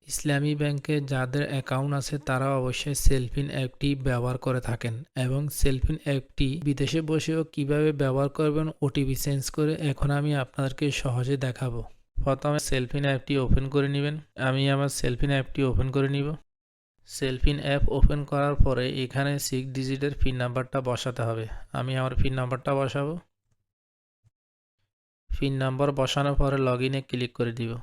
ইসলামী ব্যাংকে যাদের অ্যাকাউন্ট আছে তারা অবশ্যই সেলফিন অ্যাপটি ব্যবহার করে থাকেন এবং সেলফিন অ্যাপটি বিদেশে বসেও কিভাবে ব্যবহার করবেন ওটিপি চেঞ্জ করে এখন আমি আপনাদেরকে সহজে দেখাবো। প্রথমে সেলফিন অ্যাপটি ওপেন করে নেবেন। আমি আমার সেলফিন অ্যাপটি ওপেন করে নিব। সেলফিন অ্যাপ ওপেন করার পরে এখানে 6 ডিজিটের পিন নাম্বারটা বসাতে হবে। আমি আমার পিন নাম্বারটা বসাবো। পিন নাম্বার বসানোর পরে লগ ইনে ক্লিক করে দিব।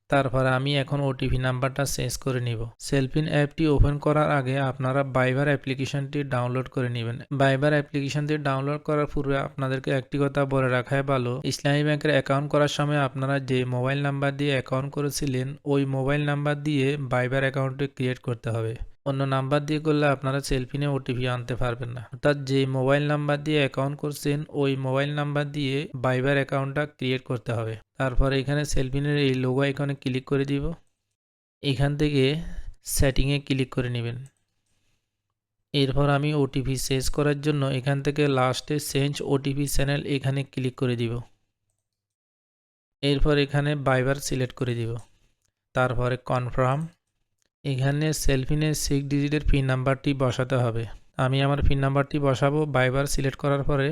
তারপরে আমি এখন ওটিপি নাম্বারটা চেঞ্জ করে নিব। সেলফিন অ্যাপটি ওপেন করার আগে আপনারা ভাইবার অ্যাপ্লিকেশনটি ডাউনলোড করে নেবেন। ভাইবার অ্যাপ্লিকেশনটি ডাউনলোড করার পূর্বে আপনাদেরকে একটি কথা বলে রাখাই ভালো, ইসলামী ব্যাংকের অ্যাকাউন্ট করার সময় আপনারা যে মোবাইল নাম্বার দিয়ে অ্যাকাউন্ট করেছিলেন ওই মোবাইল নাম্বার দিয়ে ভাইবার অ্যাকাউন্টটি ক্রিয়েট করতে হবে। অন্য নাম্বার দিয়ে করলে আপনারা সেলফিনে ওটিপি আনতে পারবেন না। অর্থাৎ যে মোবাইল নাম্বার দিয়ে অ্যাকাউন্ট করছেন ওই মোবাইল নাম্বার দিয়ে ভাইবার অ্যাকাউন্টটা ক্রিয়েট করতে হবে। তারপর এখানে সেলফিনের এই লোগো আইকনে ক্লিক করে দিব। এখান থেকে সেটিংয়ে ক্লিক করে নেবেন। এরপর আমি ওটিপি চেঞ্জ করার জন্য এখান থেকে লাস্টে চেঞ্জ ওটিপি চ্যানেল এখানে ক্লিক করে দিব। এরপর এখানে ভাইবার সিলেক্ট করে দিব। তারপরে কনফার্ম। এখানে সেলফিনের 6 ডিজিটের পিন নাম্বারটি বসাতে হবে। আমি আমার পিন নাম্বারটি বসাবো ভাইবার সিলেক্ট করার পরে।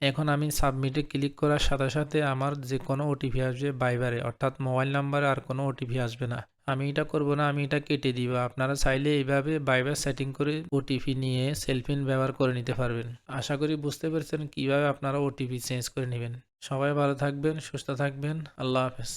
এখন আমি সাবমিটে ক্লিক করার সাথে সাথে আমার যে কোনো ওটিপি আসবে ভাইবারে, অর্থাৎ মোবাইল নাম্বারে আর কোনো ওটিপি আসবে না। আমি এটা করব না, আমি এটা কেটে দিব। আপনারা চাইলে এইভাবে ভাইবার সেটিং করে ওটিপি নিয়ে সেলফিন ব্যবহার করে নিতে পারবেন। আশা করি বুঝতে পেরেছেন কিভাবে আপনারা ওটিপি চেঞ্জ করে নেবেন। সবাই ভালো থাকবেন, সুস্থ থাকবেন। আল্লাহ হাফেজ।